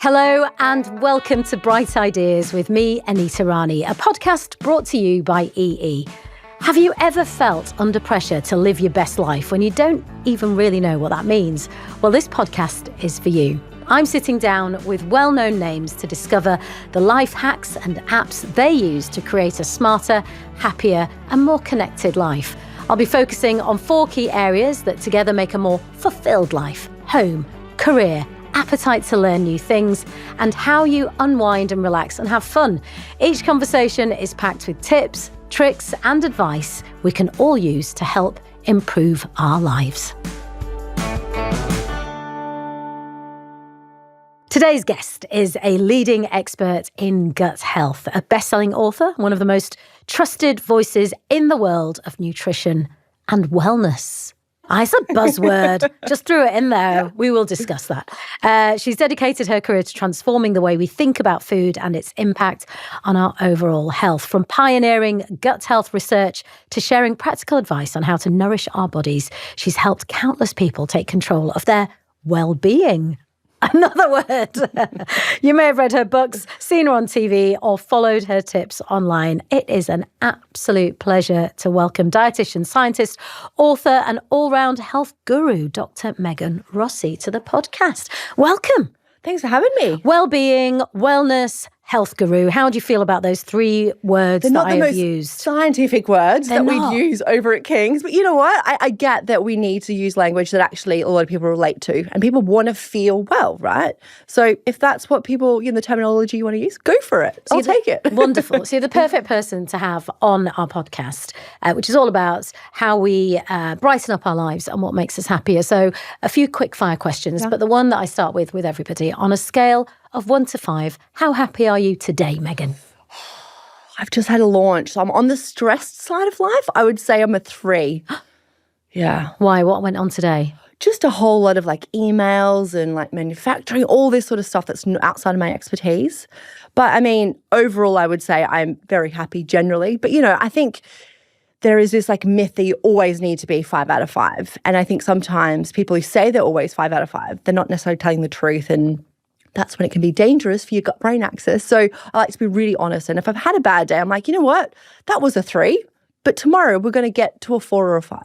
Hello and welcome to Bright Ideas with me, Anita Rani, a podcast brought to you by EE. Have you ever felt under pressure to live your best life when you don't even really know what that means? Well, this podcast is for you. I'm sitting down with well-known names to discover the life hacks and apps they use to create a smarter, happier and more connected life. I'll be focusing on 4 key areas that together make a more fulfilled life: home, career, appetite to learn new things, and how you unwind and relax and have fun. Each conversation is packed with tips, tricks, and advice we can all use to help improve our lives. Today's guest is a leading expert in gut health, a best-selling author, one of the most trusted voices in the world of nutrition and wellness. It's a buzzword. Just threw it in there. We will discuss that. She's dedicated her career to transforming the way we think about food and its impact on our overall health. From pioneering gut health research to sharing practical advice on how to nourish our bodies, she's helped countless people take control of their well-being. Another word. You may have read her books, seen her on TV, or followed her tips online. It is an absolute pleasure to welcome dietitian, scientist, author, and all-round health guru, Dr. Megan Rossi, to the podcast. Welcome. Thanks for having me. Well-being, wellness, health guru. How do you feel about those 3 words that I have used? They're not the most scientific words that we'd use over at King's. But you know what? I get that we need to use language that actually a lot of people relate to. And people want to feel well, right? So if that's what people, the terminology you want to use, go for it. I'll take it. Wonderful. So you're the perfect person to have on our podcast, which is all about how we brighten up our lives and what makes us happier. So a few quick fire questions, but the one that I start with everybody, on a scale of 1 to 5, how happy are you today, Megan? I've just had a launch, so I'm on the stressed side of life. I would say I'm a 3. Yeah. Why? What went on today? Just a whole lot of emails and manufacturing, all this sort of stuff that's outside of my expertise. But I mean, overall, I would say I'm very happy generally. But, I think there is this myth that you always need to be 5 out of 5. And I think sometimes people who say they're always 5 out of 5, they're not necessarily telling the truth, and that's when it can be dangerous for your gut-brain axis. So I like to be really honest. And if I've had a bad day, I'm like, you know what? That was a 3, but tomorrow we're going to get to a 4 or a 5.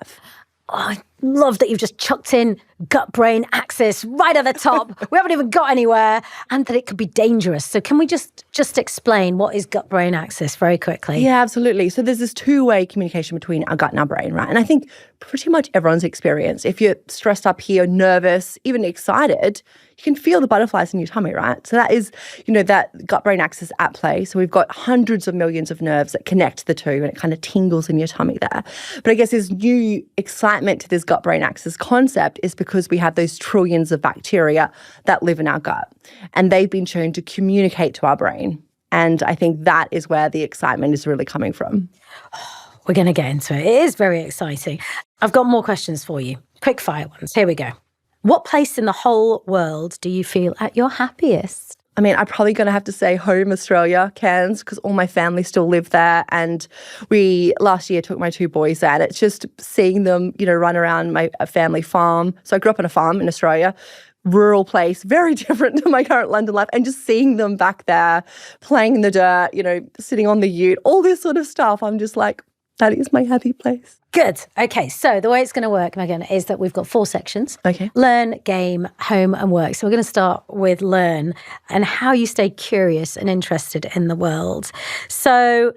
Oh, I love that you've just chucked in gut-brain axis right at the top. We haven't even got anywhere, and that it could be dangerous. So can we just explain what is gut-brain axis very quickly? Yeah, absolutely. So there's this 2-way communication between our gut and our brain, right? And I think pretty much everyone's experience, if you're stressed up here, nervous, even excited, you can feel the butterflies in your tummy, right? So that is, that gut-brain axis at play. So we've got hundreds of millions of nerves that connect the two, and it kind of tingles in your tummy there. But I guess this new excitement to this gut-brain axis concept is because we have those trillions of bacteria that live in our gut, and they've been shown to communicate to our brain. And I think that is where the excitement is really coming from. We're going to get into it. It is very exciting. I've got more questions for you. Quick fire ones. Here we go. What place in the whole world do you feel at your happiest? I mean, I'm probably going to have to say home, Australia, Cairns, because all my family still live there. And we last year took my 2 boys there, and it's just seeing them, run around my family farm. So I grew up on a farm in Australia, rural place, very different to my current London life. And just seeing them back there, playing in the dirt, sitting on the ute, all this sort of stuff. I'm just like, that is my happy place. Good. Okay, so the way it's going to work, Megan, is that we've got 4 sections. Okay. Learn, game, home and work. So we're going to start with learn and how you stay curious and interested in the world. So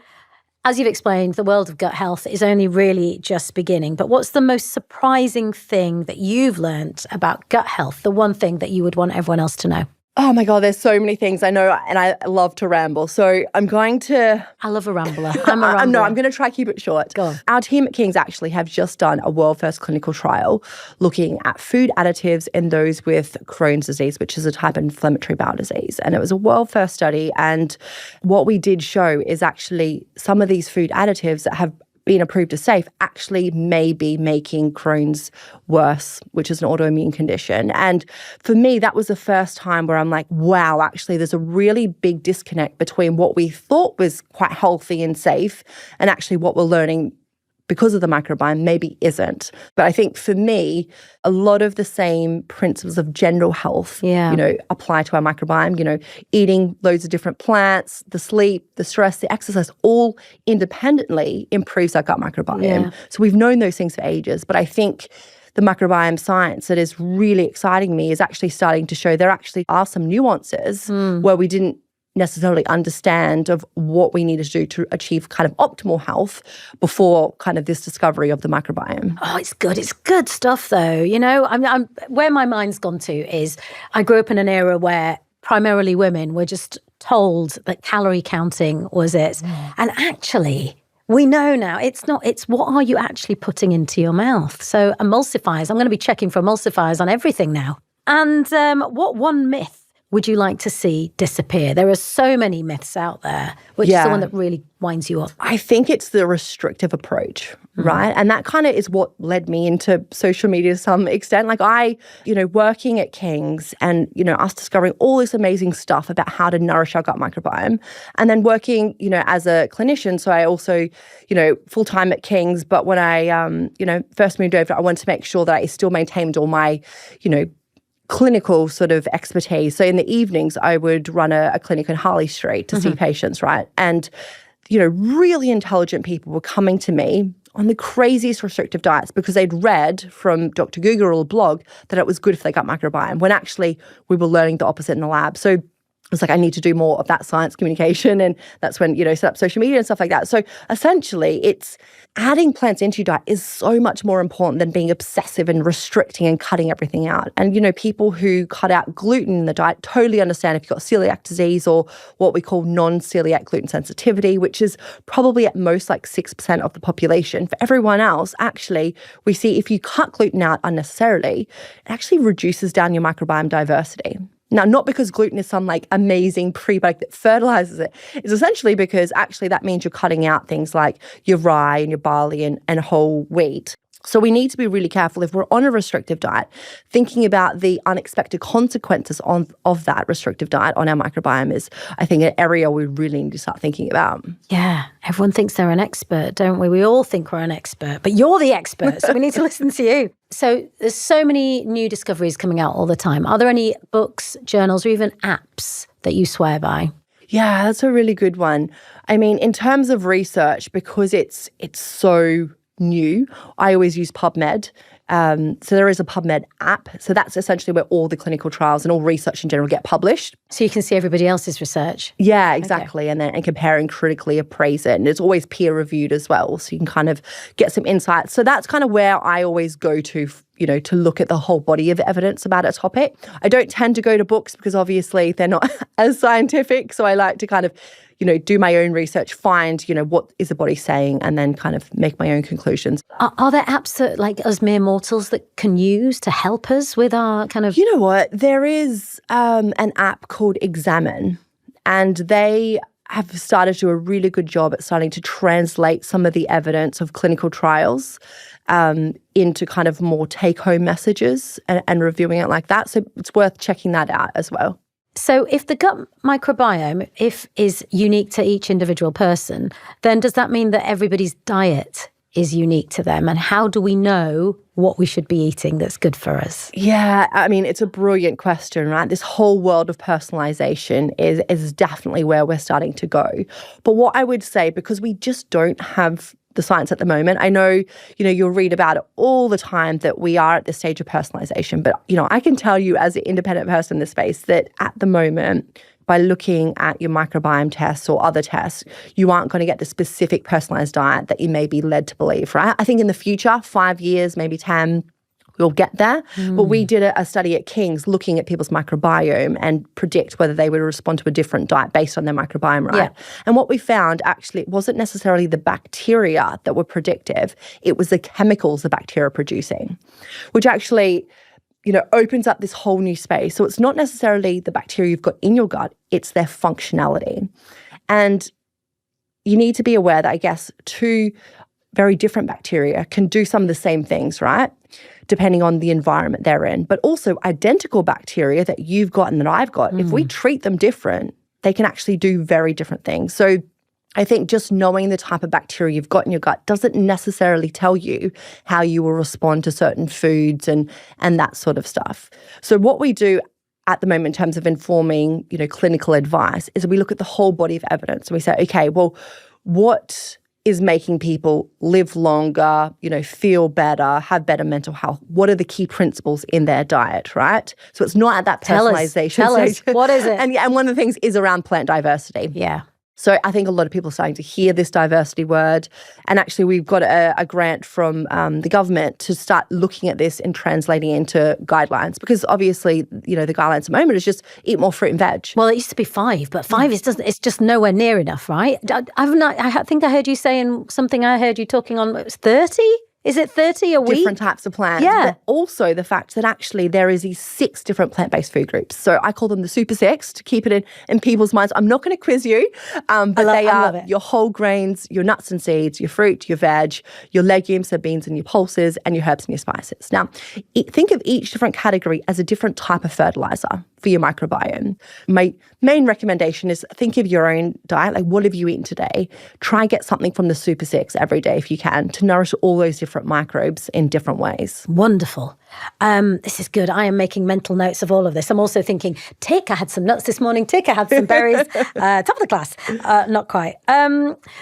as you've explained, the world of gut health is only really just beginning. But what's the most surprising thing that you've learned about gut health? The one thing that you would want everyone else to know? Oh my God, there's so many things I know, and I love to ramble. So I'm going to... I love a rambler. I'm a rambler. No, I'm going to try to keep it short. Go on. Our team at King's actually have just done a world-first clinical trial looking at food additives in those with Crohn's disease, which is a type of inflammatory bowel disease. And it was a world-first study. And what we did show is actually some of these food additives that have been approved as safe actually may be making Crohn's worse, which is an autoimmune condition. And for me, that was the first time where I'm like, wow, actually there's a really big disconnect between what we thought was quite healthy and safe and actually what we're learning because of the microbiome maybe isn't. But I think for me, a lot of the same principles of general health, apply to our microbiome. Eating loads of different plants, the sleep, the stress, the exercise, all independently improves our gut microbiome. Yeah. So we've known those things for ages. But I think the microbiome science that is really exciting me is actually starting to show there actually are some nuances where we didn't necessarily understand of what we need to do to achieve kind of optimal health before kind of this discovery of the microbiome. Oh, it's good. It's good stuff, though. I'm where my mind's gone to is I grew up in an era where primarily women were just told that calorie counting was it. And actually, we know now it's not. It's what are you actually putting into your mouth? So emulsifiers, I'm going to be checking for emulsifiers on everything now. And what one myth would you like to see disappear? There are so many myths out there. Which is the one that really winds you up? I think it's the restrictive approach, right? And that kind of is what led me into social media to some extent. Like working at King's and, us discovering all this amazing stuff about how to nourish our gut microbiome. And then working, as a clinician. So I also, full-time at King's. But when I, first moved over, I wanted to make sure that I still maintained all my, clinical sort of expertise. So in the evenings, I would run a clinic in Harley Street to see patients, right? And, really intelligent people were coming to me on the craziest restrictive diets because they'd read from Dr. Google or a blog that it was good for their gut microbiome, when actually we were learning the opposite in the lab. So I was like, I need to do more of that science communication. And that's when, set up social media and stuff like that. So essentially, it's adding plants into your diet is so much more important than being obsessive and restricting and cutting everything out. And, people who cut out gluten in the diet totally understand if you've got celiac disease or what we call non-celiac gluten sensitivity, which is probably at most like 6% of the population. For everyone else, actually, we see if you cut gluten out unnecessarily, it actually reduces down your microbiome diversity. Now, not because gluten is some like amazing prebiotic that fertilizes it. It's essentially because actually that means you're cutting out things like your rye and your barley and whole wheat. So we need to be really careful if we're on a restrictive diet, thinking about the unexpected consequences of that restrictive diet on our microbiome is, I think, an area we really need to start thinking about. Yeah, everyone thinks they're an expert, don't we? We all think we're an expert, but you're the expert, so we need to listen to you. So there's so many new discoveries coming out all the time. Are there any books, journals, or even apps that you swear by? Yeah, that's a really good one. I mean, in terms of research, because it's so new, I always use PubMed. So there is a PubMed app. So that's essentially where all the clinical trials and all research in general get published. So you can see everybody else's research. Yeah, exactly. Okay. And compare and critically appraise it. And it's always peer reviewed as well. So you can kind of get some insights. So that's kind of where I always go to, to look at the whole body of evidence about a topic. I don't tend to go to books because obviously they're not as scientific. So I like to kind of do my own research, find, what is the body saying, and then kind of make my own conclusions. Are there apps that, like us mere mortals, that can use to help us with our kind of... You know what? There is an app called Examine, and they have started to do a really good job at starting to translate some of the evidence of clinical trials into kind of more take-home messages and reviewing it like that. So it's worth checking that out as well. So if the gut microbiome is unique to each individual person, then does that mean that everybody's diet is unique to them? And how do we know what we should be eating that's good for us? Yeah, I mean, it's a brilliant question, right? This whole world of personalization is definitely where we're starting to go. But what I would say, because we just don't have the science at the moment. I know, you'll read about it all the time that we are at this stage of personalization. But, I can tell you as an independent person in this space that at the moment, by looking at your microbiome tests or other tests, you aren't going to get the specific personalized diet that you may be led to believe, right? I think in the future, 5 years, maybe 10, we'll get there. But we did a study at King's looking at people's microbiome and predict whether they would respond to a different diet based on their microbiome, right? Yeah. And what we found, actually, it wasn't necessarily the bacteria that were predictive. It was the chemicals the bacteria producing, which actually, opens up this whole new space. So it's not necessarily the bacteria you've got in your gut, it's their functionality. And you need to be aware that, I guess, two very different bacteria can do some of the same things, right? Depending on the environment they're in. But also identical bacteria that you've got and that I've got, if we treat them different, they can actually do very different things. So I think just knowing the type of bacteria you've got in your gut doesn't necessarily tell you how you will respond to certain foods and that sort of stuff. So what we do at the moment in terms of informing, clinical advice is we look at the whole body of evidence and we say, okay, well, what is making people live longer, feel better, have better mental health? What are the key principles in their diet, right? So it's not at that personalization Tell us. stage. What is it? And one of the things is around plant diversity. Yeah. So I think a lot of people are starting to hear this diversity word. And actually, we've got a grant from the government to start looking at this and translating into guidelines. Because obviously, the guidelines at the moment is just eat more fruit and veg. Well, it used to be 5, but 5 it's just nowhere near enough, right? I think I heard you saying something. I heard you talking on, it was 30? Is it 30 a week? Different types of plants. Yeah. But also the fact that actually there is these 6 different plant-based food groups. So I call them the Super 6 to keep it in people's minds. I'm not going to quiz you, but they are your whole grains, your nuts and seeds, your fruit, your veg, your legumes, your beans and your pulses, and your herbs and your spices. Now, think of each different category as a different type of fertilizer for your microbiome. My main recommendation is think of your own diet, like what have you eaten today? Try and get something from the Super 6 every day if you can to nourish all those different microbes in different ways. Wonderful. This is good. I am making mental notes of all of this. I'm also thinking, I had some nuts this morning. I had some berries. Top of the class. Not quite.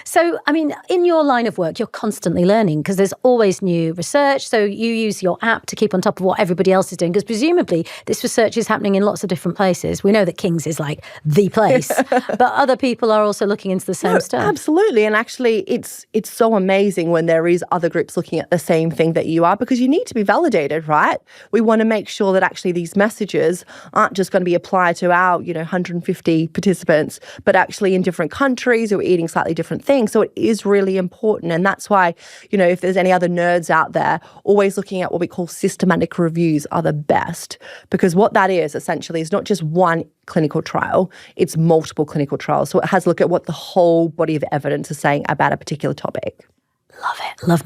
So, in your line of work, you're constantly learning because there's always new research. So you use your app to keep on top of what everybody else is doing because presumably this research is happening in lots of different places. We know that King's is like the place, but other people are also looking into the same stuff. Absolutely. And actually, it's so amazing when there is other groups looking at the same thing that you are because you need to be validated, right? We want to make sure that actually these messages aren't just going to be applied to our, 150 participants, but actually in different countries who are eating slightly different things. So it is really important. And that's why, if there's any other nerds out there, always looking at what we call systematic reviews are the best. Because what that is essentially is not just one clinical trial, it's multiple clinical trials. So it has a look at what the whole body of evidence is saying about a particular topic. Love it. Love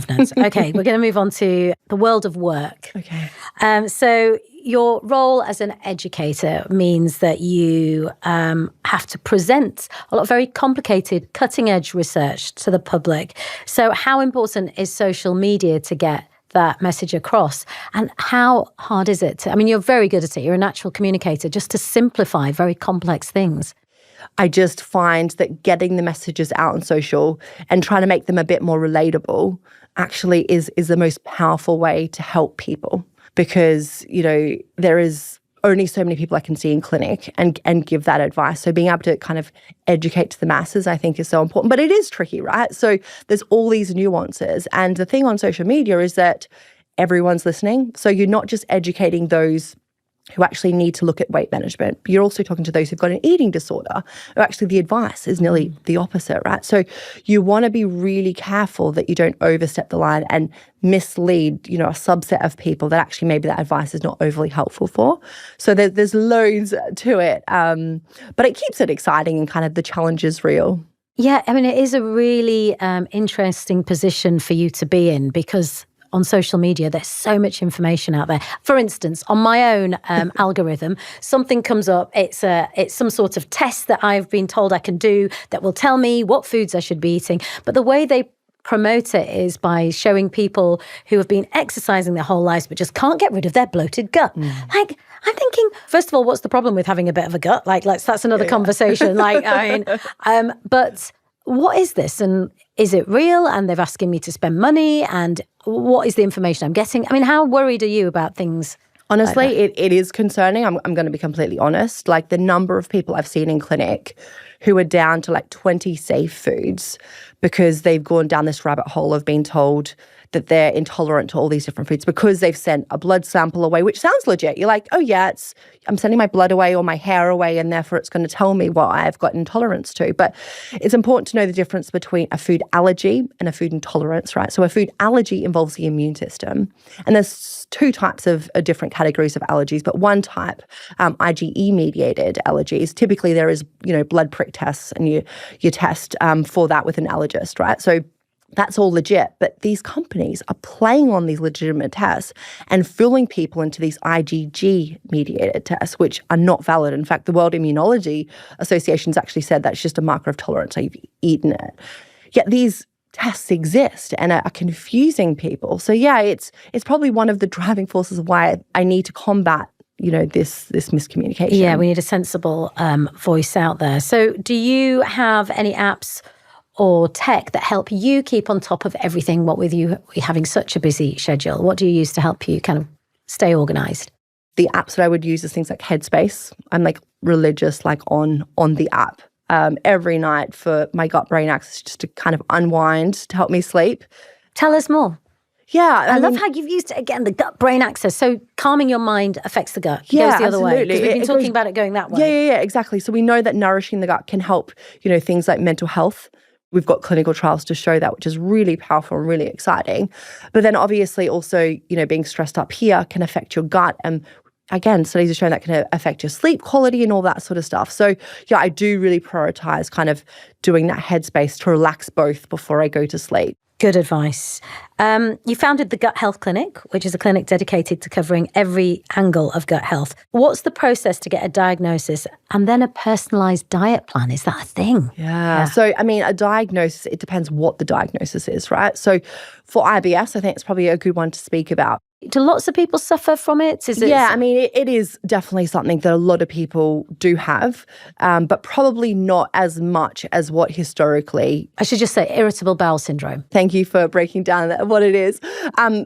nerds. Okay, we're going to move on to the world of work. Okay. So your role as an educator means that you have to present a lot of very complicated, cutting-edge research to the public. So how important is social media to get that message across? And how hard is it? You're very good at it. You're a natural communicator, just to simplify very complex things. I just find that getting the messages out on social and trying to make them a bit more relatable actually is the most powerful way to help people because, there is only so many people I can see in clinic and give that advice. So being able to kind of educate to the masses, I think is so important. But it is tricky, right? So there's all these nuances. And the thing on social media is that everyone's listening. So you're not just educating those who actually need to look at weight management. You're also talking to those who've got an eating disorder, who actually the advice is nearly the opposite, right? So you want to be really careful that you don't overstep the line and mislead, a subset of people that actually maybe that advice is not overly helpful for. So there's loads to it, but it keeps it exciting and kind of the challenge is real. Yeah, it is a really interesting position for you to be in because on social media, there's so much information out there. For instance, on my own algorithm, something comes up. It's some sort of test that I've been told I can do that will tell me what foods I should be eating. But the way they promote it is by showing people who have been exercising their whole lives but just can't get rid of their bloated gut. Like, I'm thinking, first of all, what's the problem with having a bit of a gut? Like, that's another conversation. But what is this? And is it real? And they're asking me to spend money. And what is the information I'm getting? How worried are you about things? Honestly, like it is concerning. I'm going to be completely honest. Like the number of people I've seen in clinic who are down to like 20 safe foods because they've gone down this rabbit hole of being told that they're intolerant to all these different foods because they've sent a blood sample away, which sounds legit. You're like, oh yeah, I'm sending my blood away or my hair away and therefore it's going to tell me what I've got intolerance to. But it's important to know the difference between a food allergy and a food intolerance, right? So a food allergy involves the immune system. And there's 2 types of different categories of allergies, but one type, IgE-mediated allergies, typically there is, blood prick tests and you test for that with an allergist, right? So that's all legit. But these companies are playing on these legitimate tests and fooling people into these IgG-mediated tests, which are not valid. In fact, the World Immunology Association's actually said that's just a marker of tolerance, so you've eaten it. Yet these tests exist and are confusing people. So yeah, it's probably one of the driving forces of why I need to combat this miscommunication. Yeah, we need a sensible voice out there. So do you have any apps or tech that help you keep on top of everything, what with you having such a busy schedule? What do you use to help you kind of stay organized? The apps that I would use is things like Headspace. I'm like religious, like on the app every night for my gut-brain axis, just to kind of unwind, to help me sleep. Tell us more. Yeah. I love how you've used it again, the gut-brain axis. So calming your mind affects the gut. It Yeah, goes the other way. absolutely. Because we've been talking about it going that way. Yeah, exactly. So we know that nourishing the gut can help, things like mental health. We've got clinical trials to show that, which is really powerful and really exciting. But then obviously also, being stressed up here can affect your gut. And again, studies are showing that can affect your sleep quality and all that sort of stuff. So yeah, I do really prioritize kind of doing that headspace to relax both before I go to sleep. Good advice. You founded the Gut Health Clinic, which is a clinic dedicated to covering every angle of gut health. What's the process to get a diagnosis and then a personalized diet plan? Is that a thing? Yeah. So, a diagnosis, it depends what the diagnosis is, right? So for IBS, I think it's probably a good one to speak about. Do lots of people suffer from it? Yeah, it is definitely something that a lot of people do have, but probably not as much as what historically. I should just say irritable bowel syndrome. Thank you for breaking down what it is.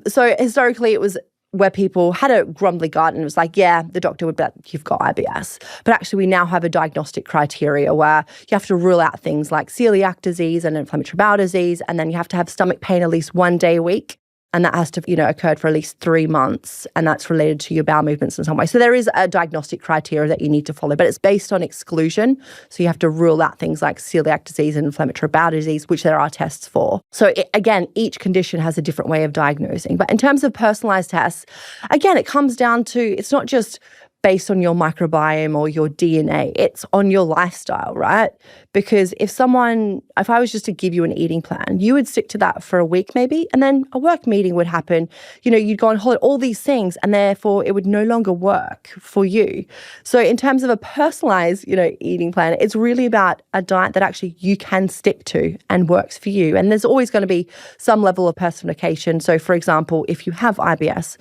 So historically it was where people had a grumbly gut and it was like, yeah, the doctor would be like, you've got IBS. But actually we now have a diagnostic criteria where you have to rule out things like celiac disease and inflammatory bowel disease, and then you have to have stomach pain at least 1 day a week. And that has to, occurred for at least 3 months, and that's related to your bowel movements in some way. So there is a diagnostic criteria that you need to follow, but it's based on exclusion. So you have to rule out things like celiac disease and inflammatory bowel disease, which there are tests for. So again, each condition has a different way of diagnosing. But in terms of personalized tests, again, it comes down to, it's not just based on your microbiome or your DNA, it's on your lifestyle, right? Because if I was just to give you an eating plan, you would stick to that for a week maybe, and then a work meeting would happen, you'd go on holiday, all these things, and therefore it would no longer work for you. So in terms of a personalized, eating plan, it's really about a diet that actually you can stick to and works for you. And there's always going to be some level of personalization. So for example, if you have IBS,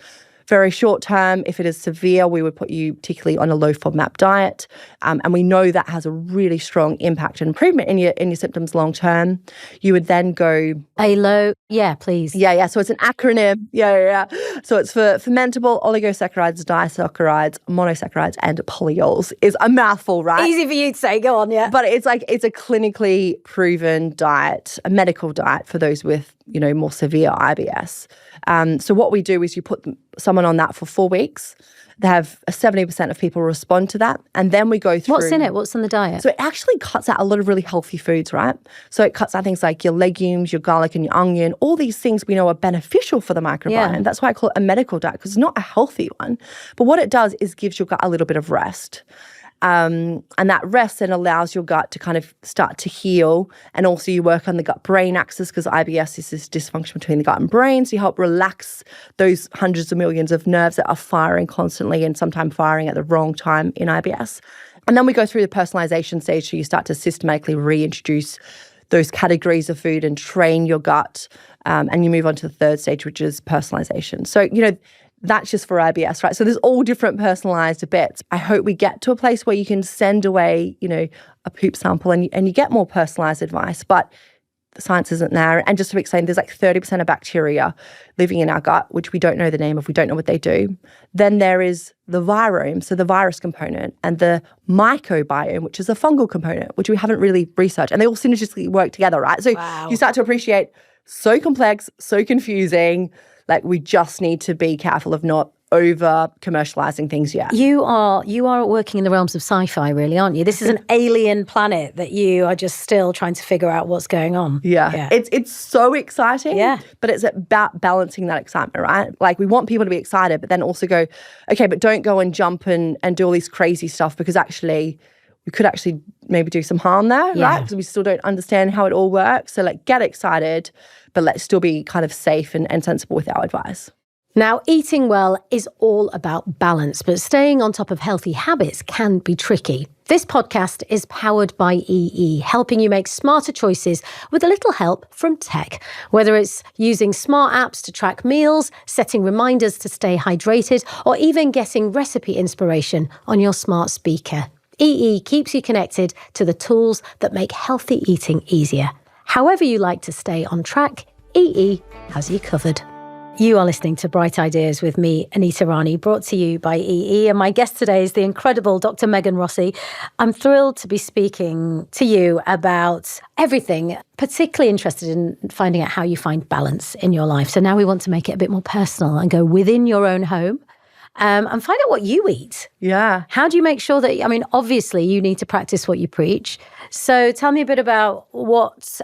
very short term, if it is severe, we would put you particularly on a low FODMAP diet. And we know that has a really strong impact and improvement in your symptoms long term. You would then go... ALO, yeah, please. Yeah. So it's an acronym. Yeah. So it's for fermentable oligosaccharides, disaccharides, monosaccharides, and polyols. Is a mouthful, right? Easy for you to say, go on, yeah. But it's a clinically proven diet, a medical diet for those with, more severe IBS. So what we do is you put someone on that for 4 weeks. They have 70% of people respond to that. And then we go through... What's in it? What's in the diet? So it actually cuts out a lot of really healthy foods, right? So it cuts out things like your legumes, your garlic and your onion, all these things we know are beneficial for the microbiome. Yeah. That's why I call it a medical diet, because it's not a healthy one. But what it does is gives your gut a little bit of rest. And that rest then allows your gut to kind of start to heal. And also you work on the gut-brain axis, because IBS is this dysfunction between the gut and brain. So you help relax those hundreds of millions of nerves that are firing constantly and sometimes firing at the wrong time in IBS. And then we go through the personalization stage. So you start to systematically reintroduce those categories of food and train your gut. And you move on to the third stage, which is personalization. So, that's just for IBS, right? So there's all different personalized bits. I hope we get to a place where you can send away, a poop sample and you get more personalized advice, but the science isn't there. And just to explain, there's like 30% of bacteria living in our gut, which we don't know the name of, we don't know what they do. Then there is the virome, so the virus component, and the microbiome, which is a fungal component, which we haven't really researched. And they all synergistically work together, right? So You start to appreciate, so complex, so confusing. Like, we just need to be careful of not over commercializing things yet. You are working in the realms of sci-fi, really, aren't you? This is an alien planet that you are just still trying to figure out what's going on. Yeah. It's so exciting. Yeah. But it's about balancing that excitement, right? Like, we want people to be excited, but then also go, okay, but don't go and jump and do all this crazy stuff, because actually we could actually maybe do some harm there, right? Because we still don't understand how it all works. So like get excited, but let's still be kind of safe and sensible with our advice. Now, eating well is all about balance, but staying on top of healthy habits can be tricky. This podcast is powered by EE, helping you make smarter choices with a little help from tech. Whether it's using smart apps to track meals, setting reminders to stay hydrated, or even getting recipe inspiration on your smart speaker, EE keeps you connected to the tools that make healthy eating easier. However you like to stay on track, EE has you covered. You are listening to Bright Ideas with me, Anita Rani, brought to you by EE. And my guest today is the incredible Dr. Megan Rossi. I'm thrilled to be speaking to you about everything, particularly interested in finding out how you find balance in your life. So now we want to make it a bit more personal and go within your own home and find out what you eat. Yeah. How do you make sure that, obviously you need to practice what you preach. So tell me a bit about what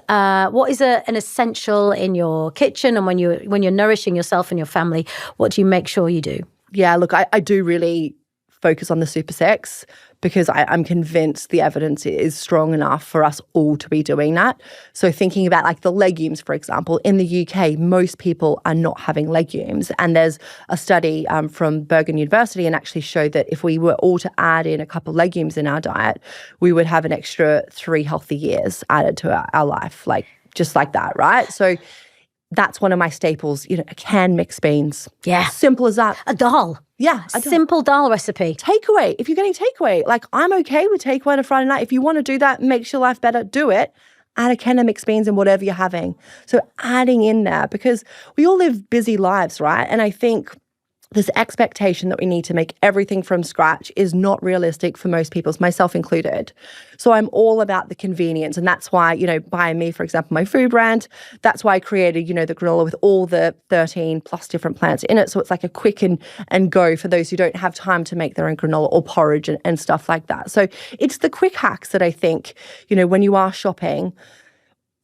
is an essential in your kitchen, and when you're nourishing yourself and your family, what do you make sure you do? Yeah, look, I do really focus on the super sex because I'm convinced the evidence is strong enough for us all to be doing that. So thinking about like the legumes, for example, in the UK, most people are not having legumes. And there's a study from Bergen University and actually showed that if we were all to add in a couple of legumes in our diet, we would have an extra 3 healthy years added to our life, like just like that, right? So that's one of my staples, canned mixed beans. Yeah. Simple as that. A dal. Yeah. A simple dal recipe. Takeaway. If you're getting takeaway, like I'm okay with takeaway on a Friday night. If you want to do that, makes your life better, do it. Add a can of mixed beans in whatever you're having. So adding in there, because we all live busy lives, right? And I think this expectation that we need to make everything from scratch is not realistic for most people, myself included. So I'm all about the convenience. And that's why, By Me, for example, my food brand, that's why I created, the granola with all the 13 plus different plants in it. So it's like a quick and go for those who don't have time to make their own granola or porridge and stuff like that. So it's the quick hacks that I think, when you are shopping,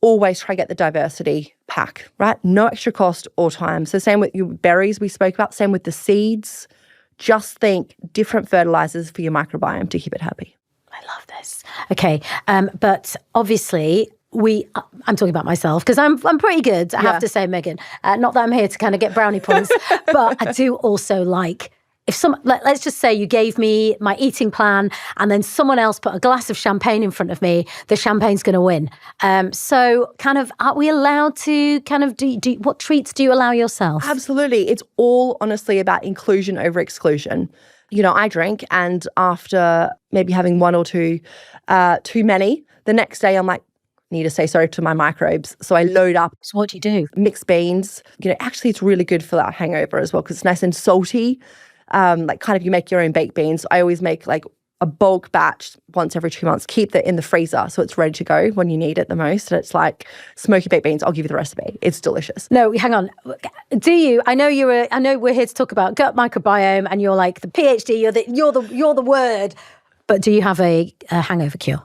always try to get the diversity pack, right? No extra cost or time. So same with your berries we spoke about, same with the seeds. Just think different fertilizers for your microbiome to keep it happy. I love this. Okay. But obviously I'm talking about myself because I'm pretty good, I have to say, Megan. Not that I'm here to kind of get brownie points, but I do also like, let's just say you gave me my eating plan and then someone else put a glass of champagne in front of me, the champagne's going to win. So kind of, are we allowed to kind of what treats do you allow yourself? Absolutely. It's all honestly about inclusion over exclusion. I drink, and after maybe having one or two too many, the next day I'm like, need to say sorry to my microbes. So I load up. So what do you do? Mixed beans. Actually it's really good for that hangover as well because it's nice and salty. Like kind of you make your own baked beans. I always make like a bulk batch once every 2 months, keep that in the freezer so it's ready to go when you need it the most. And it's like smoky baked beans. I'll give you the recipe. It's delicious. No, hang on. Do you? I know we're here to talk about gut microbiome, and you're like the PhD. You're the word. But do you have a hangover cure?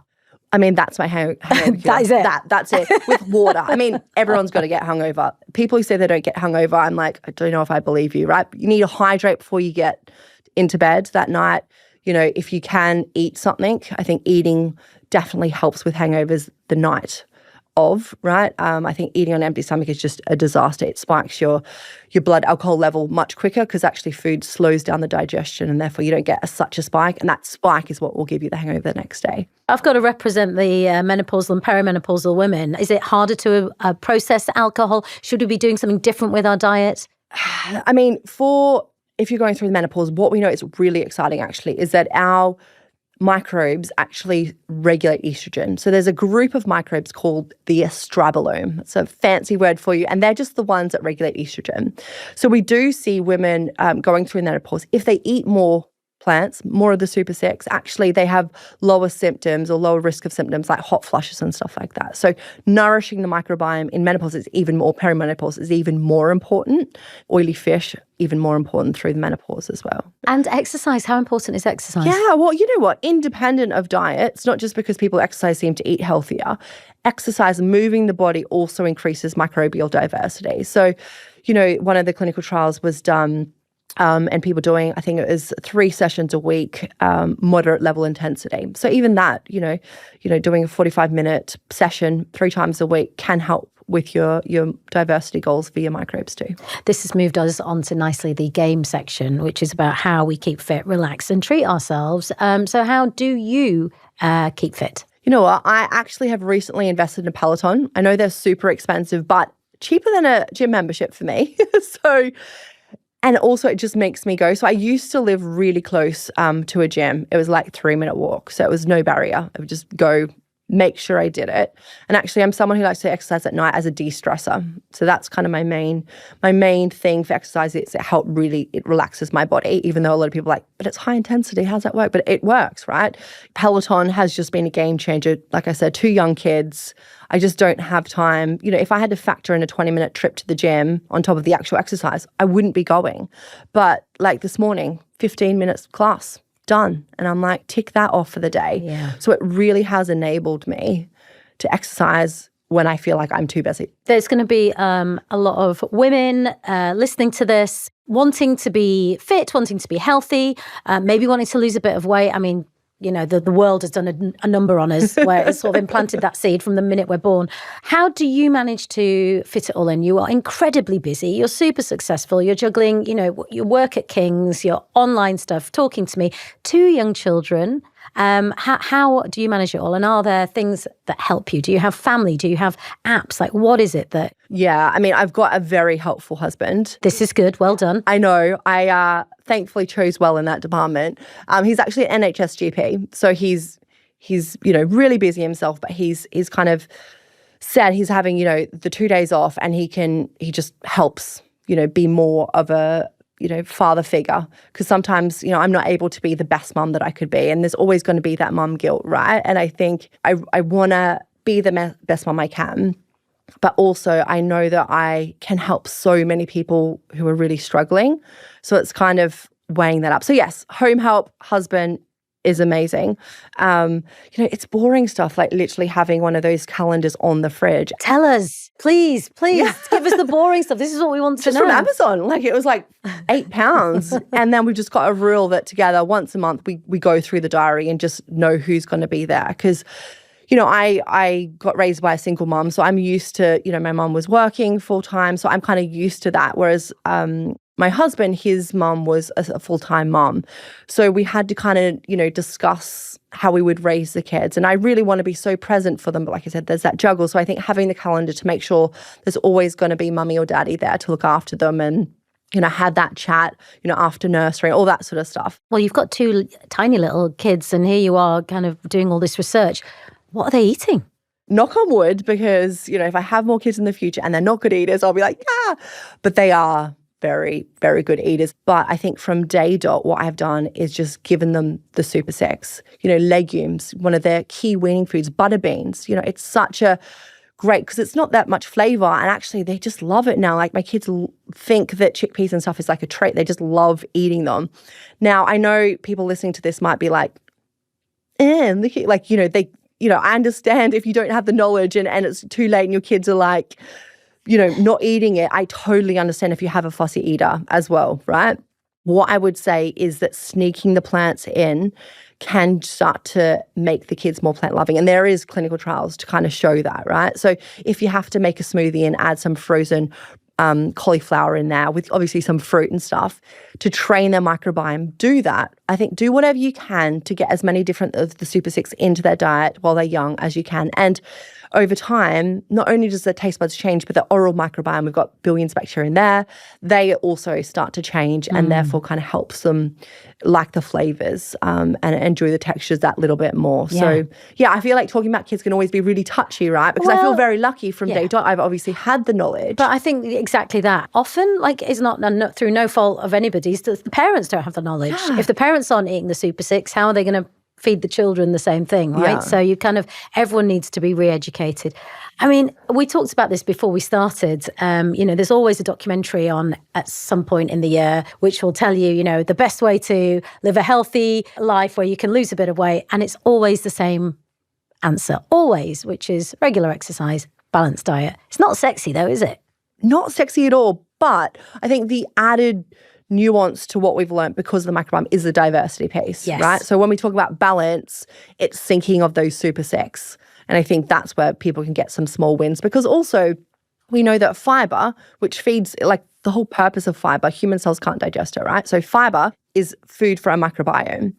I mean, that's my hangover cure. That is it. That's it. With water. I mean, everyone's got to get hungover. People who say they don't get hungover, I'm like, I don't know if I believe you, right? You need to hydrate before you get into bed that night. If you can eat something, I think eating definitely helps with hangovers the night of, right? I think eating on an empty stomach is just a disaster. It spikes your blood alcohol level much quicker because actually food slows down the digestion and therefore you don't get such a spike. And that spike is what will give you the hangover the next day. I've got to represent the menopausal and perimenopausal women. Is it harder to process alcohol? Should we be doing something different with our diet? I mean, if you're going through the menopause, what we know is really exciting actually is that our microbes actually regulate estrogen. So there's a group of microbes called the estrobolome. It's a fancy word for you. And they're just the ones that regulate estrogen. So we do see women going through menopause. If they eat more plants, more of the super sex, actually they have lower symptoms or lower risk of symptoms like hot flushes and stuff like that. So nourishing the microbiome in menopause is even more, perimenopause is even more important. Oily fish, even more important through the menopause as well. And exercise, how important is exercise? Yeah, well, you know what? Independent of diets, not just because people exercise seem to eat healthier, exercise, moving the body also increases microbial diversity. So, one of the clinical trials was done and people doing, I think it was 3 sessions a week, moderate level intensity. So even that, doing a 45-minute session 3 times a week can help with your diversity goals for your microbes too. This has moved us on to nicely the game section, which is about how we keep fit, relax and treat ourselves. So how do you keep fit? You know what? I actually have recently invested in a Peloton. I know they're super expensive, but cheaper than a gym membership for me. And also it just makes me go. So I used to live really close to a gym. It was like 3-minute walk. So it was no barrier. I would just go, make sure I did it. And actually I'm someone who likes to exercise at night as a de-stressor. So that's kind of my main thing for exercise. Is it relaxes my body, even though a lot of people are like, but it's high intensity, how's that work? But it works, right? Peloton has just been a game changer. Like I said, 2 young kids. I just don't have time. If I had to factor in a 20-minute trip to the gym on top of the actual exercise, I wouldn't be going. But like this morning, 15 minutes class, done. And I'm like, tick that off for the day. Yeah. So it really has enabled me to exercise when I feel like I'm too busy. There's going to be a lot of women listening to this, wanting to be fit, wanting to be healthy, maybe wanting to lose a bit of weight. I mean, the world has done a number on us where it's sort of implanted that seed from the minute we're born. How do you manage to fit it all in? You are incredibly busy. You're super successful. You're juggling, your work at King's, your online stuff, talking to me, 2 young children. How do you manage it all? And are there things that help you? Do you have family? Do you have apps? Like, what is it that... Yeah, I mean, I've got a very helpful husband. This is good. Well done. I know. I thankfully chose well in that department. He's actually an NHS GP. So he's really busy himself, but he's kind of said he's having, the 2 days off and he just helps, be more of a father figure, because sometimes, I'm not able to be the best mum that I could be. And there's always going to be that mum guilt, right? And I think I want to be the best mum I can, but also I know that I can help so many people who are really struggling. So it's kind of weighing that up. So yes, home help, husband is amazing. It's boring stuff, like literally having one of those calendars on the fridge. Tell us, please, give us the boring stuff. This is what we want to know. Just from Amazon. Like, it was like £8. And then we just got a rule that together once a month we go through the diary and just know who's going to be there. Because, I got raised by a single mom. So I'm used to, my mom was working full time. So I'm kind of used to that. Whereas my husband, his mom was a full-time mom. So we had to kind of, discuss how we would raise the kids. And I really want to be so present for them. But like I said, there's that juggle. So I think having the calendar to make sure there's always going to be mummy or daddy there to look after them and, had that chat, after nursery, all that sort of stuff. Well, you've got 2 tiny little kids and here you are kind of doing all this research. What are they eating? Knock on wood, because, if I have more kids in the future and they're not good eaters, I'll be like, yeah. But they are very, very good eaters. But I think from day dot, what I've done is just given them the Super 6, legumes, one of their key weaning foods, butter beans. It's such a great, because it's not that much flavor. And actually, they just love it now. Like, my kids think that chickpeas and stuff is like a treat. They just love eating them. Now, I know people listening to this might be like, look at, like, I understand if you don't have the knowledge and it's too late and your kids are like, not eating it. I totally understand if you have a fussy eater as well, right? What I would say is that sneaking the plants in can start to make the kids more plant loving. And there is clinical trials to kind of show that, right? So if you have to make a smoothie and add some frozen cauliflower in there with obviously some fruit and stuff to train their microbiome, do that. I think do whatever you can to get as many different of the Super 6 into their diet while they're young as you can. And over time, not only does their taste buds change, but the oral microbiome, we've got billions of bacteria in there, they also start to change and therefore kind of helps them like the flavors and enjoy the textures that little bit more. Yeah. So, yeah, I feel like talking about kids can always be really touchy, right? Because I feel very lucky from day dot. I've obviously had the knowledge. But I think exactly that. Often, like, it's not through no fault of anybody's. The parents don't have the knowledge. Yeah. If the parents aren't eating the Super 6, how are they going to feed the children the same thing, right? Yeah. So everyone needs to be re-educated. I mean, we talked about this before we started. There's always a documentary on at some point in the year which will tell you, the best way to live a healthy life where you can lose a bit of weight. And it's always the same answer, always, which is regular exercise, balanced diet. It's not sexy though, is it? Not sexy at all. But I think the added nuance to what we've learned because of the microbiome is the diversity piece, right? So when we talk about balance, it's syncing of those supersets. And I think that's where people can get some small wins, because also we know that fiber, which feeds, like the whole purpose of fiber, human cells can't digest it, right? So fiber is food for our microbiome.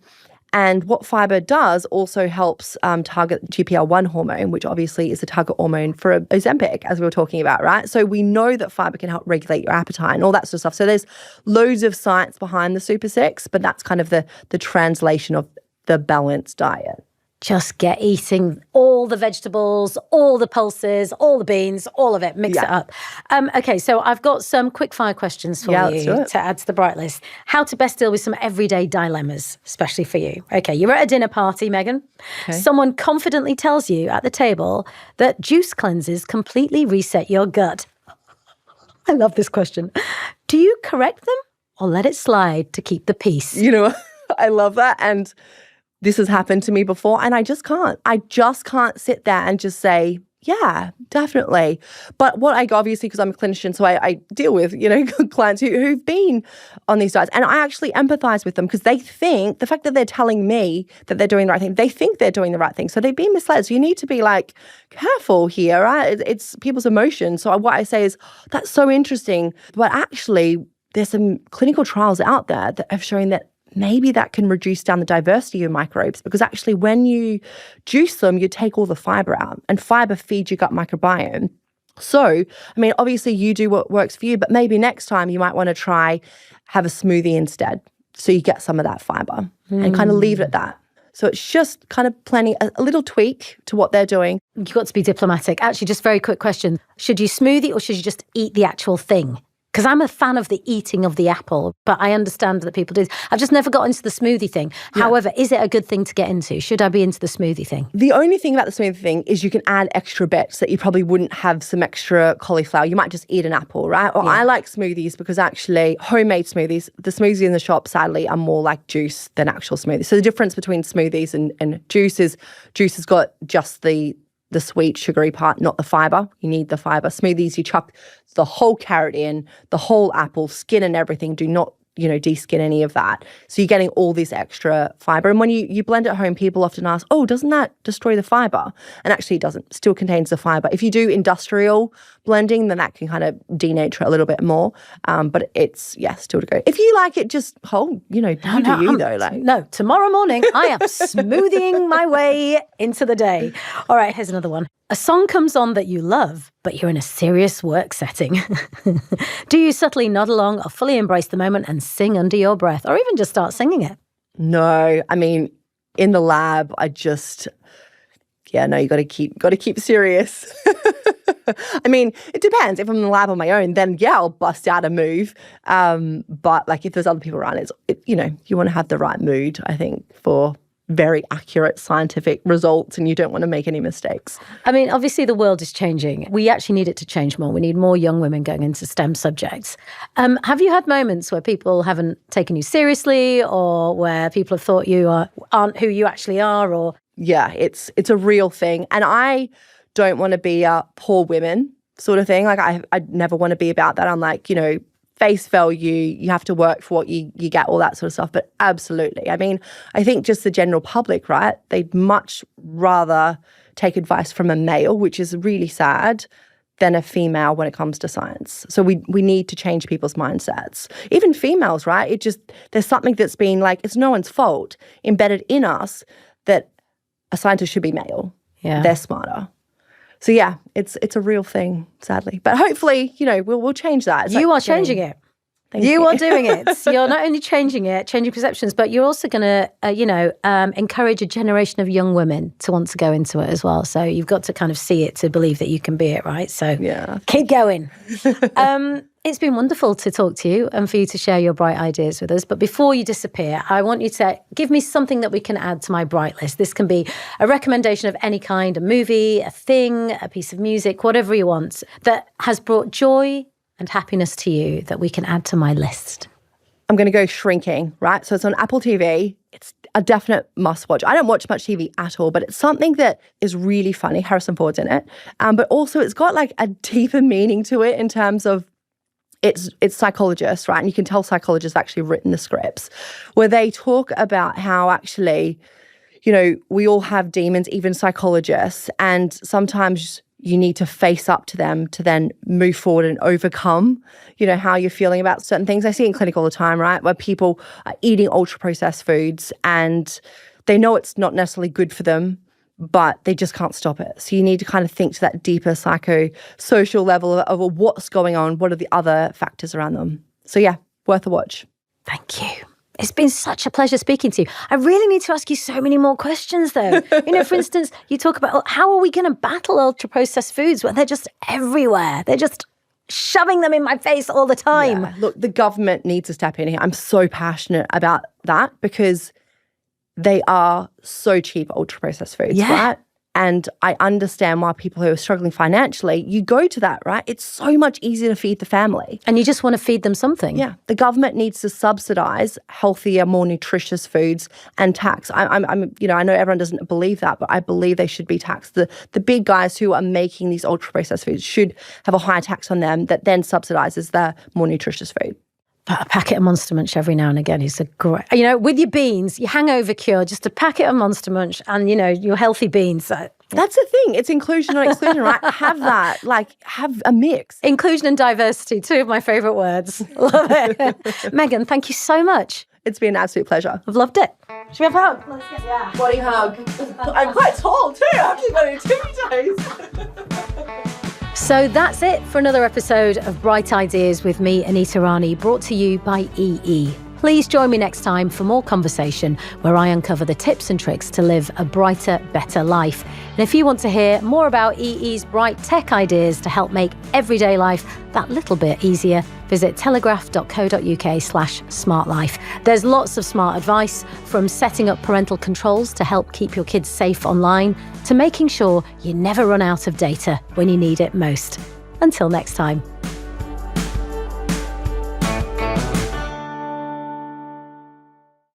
And what fiber does also helps target GLP-1 hormone, which obviously is the target hormone for Ozempic, as we were talking about, right? So we know that fiber can help regulate your appetite and all that sort of stuff. So there's loads of science behind the supersets, but that's kind of the translation of the balanced diet. Just get eating all the vegetables, all the pulses, all the beans, all of it. Mix it up. Okay, so I've got some quick fire questions for you to add to the bright list. How to best deal with some everyday dilemmas, especially for you. Okay, you're at a dinner party, Megan. Okay. Someone confidently tells you at the table that juice cleanses completely reset your gut. I love this question. Do you correct them or let it slide to keep the peace? You know, I love that. And this has happened to me before, and I just can't. I just can't sit there and just say, yeah, definitely. But what I obviously, because I'm a clinician, so I deal with, you know, clients who've been on these diets, and I actually empathize with them because they think the fact that they're telling me that they're doing the right thing, they think they're doing the right thing. So they've been misled. So you need to be like careful here, right? It's people's emotions. So what I say is, that's so interesting. But actually, there's some clinical trials out there that have shown that maybe that can reduce down the diversity of microbes, because actually when you juice them, you take all the fiber out, and fiber feeds your gut microbiome. So, I mean, obviously you do what works for you, but maybe next time you might want to try have a smoothie instead, so you get some of that fiber and kind of leave it at that. So it's just kind of planning a little tweak to what they're doing. You've got to be diplomatic. Actually, just very quick question. Should you smoothie or should you just eat the actual thing? Because I'm a fan of the eating of the apple, but I understand that people do. I've just never got into the smoothie thing. Yeah. However, is it a good thing to get into? Should I be into the smoothie thing? The only thing about the smoothie thing is you can add extra bits that you probably wouldn't have some extra cauliflower. You might just eat an apple, right? Or I like smoothies because actually homemade smoothies, the smoothies in the shop, sadly, are more like juice than actual smoothies. So the difference between smoothies and juice has got just the sweet, sugary part, not the fiber. You need the fiber. Smoothies, you chuck the whole carrot in, the whole apple, skin and everything. Do not, de-skin any of that. So you're getting all this extra fiber. And when you blend at home, people often ask, oh, doesn't that destroy the fiber? And actually it doesn't. It still contains the fiber. If you do industrial blending, then that can kind of denature it a little bit more. But it's, still to go. If you like it just whole, No, tomorrow morning I am smoothieing my way into the day. All right, here's another one. A song comes on that you love, but you're in a serious work setting. Do you subtly nod along or fully embrace the moment and sing under your breath, or even just start singing it? No, I mean, in the lab, I just, you got to keep serious. I mean, it depends. If I'm in the lab on my own, then I'll bust out a move. But like if there's other people around, you want to have the right mood, I think, for very accurate scientific results, and you don't want to make any mistakes. I mean, obviously the world is changing. We actually need it to change more. We need more young women going into STEM subjects. Have you had moments where people haven't taken you seriously, or where people have thought you aren't who you actually are? Or it's a real thing. And I don't want to be a poor women sort of thing. Like I never want to be about that. I'm like, face value, you have to work for what you get, all that sort of stuff. But absolutely. I mean, I think just the general public, right? They'd much rather take advice from a male, which is really sad, than a female when it comes to science. So we need to change people's mindsets. Even females, right? There's something that's been like, it's no one's fault, embedded in us that a scientist should be male. Yeah. They're smarter. So it's a real thing, sadly. But hopefully, we'll change that. You are changing it. You are doing it. So you're not only changing perceptions, but you're also going to, encourage a generation of young women to want to go into it as well. So you've got to kind of see it to believe that you can be it, right? So keep going. It's been wonderful to talk to you and for you to share your bright ideas with us. But before you disappear, I want you to give me something that we can add to my bright list. This can be a recommendation of any kind, a movie, a thing, a piece of music, whatever you want, that has brought joy and happiness to you that we can add to my list. I'm going to go Shrinking, right? So it's on Apple TV. It's a definite must watch. I don't watch much TV at all, but it's something that is really funny. Harrison Ford's in it. But also it's got like a deeper meaning to it in terms of it's psychologists, right? And you can tell psychologists actually written the scripts where they talk about how actually, we all have demons, even psychologists, and sometimes you need to face up to them to then move forward and overcome, how you're feeling about certain things. I see it in clinic all the time, right? Where people are eating ultra-processed foods and they know it's not necessarily good for them, but they just can't stop it. So you need to kind of think to that deeper psychosocial level of what's going on, what are the other factors around them. So yeah, worth a watch. Thank you. It's been such a pleasure speaking to you. I really need to ask you so many more questions, though. For instance, you talk about how are we going to battle ultra-processed foods when they're just everywhere? They're just shoving them in my face all the time. Yeah. Look, the government needs to step in here. I'm so passionate about that because they are so cheap, ultra-processed foods, right? And I understand why people who are struggling financially, you go to that, right? It's so much easier to feed the family. And you just want to feed them something. Yeah. The government needs to subsidise healthier, more nutritious foods and tax. I know everyone doesn't believe that, but I believe they should be taxed. The big guys who are making these ultra-processed foods should have a higher tax on them that then subsidises the more nutritious food. But a packet of Monster Munch every now and again is a great, with your beans, your hangover cure, just a packet of Monster Munch and, your healthy beans. That's the thing. It's inclusion, not exclusion, right? Have that. Have a mix. Inclusion and diversity, two of my favourite words. Love it. Megan, thank you so much. It's been an absolute pleasure. I've loved it. Should we have a hug? Let's get body hug. I'm quite tall too. I've actually got it 2 days. So that's it for another episode of Bright Ideas with me, Anita Rani, brought to you by EE. Please join me next time for more conversation where I uncover the tips and tricks to live a brighter, better life. And if you want to hear more about EE's bright tech ideas to help make everyday life that little bit easier, visit telegraph.co.uk/smartlife. There's lots of smart advice, from setting up parental controls to help keep your kids safe online, to making sure you never run out of data when you need it most. Until next time.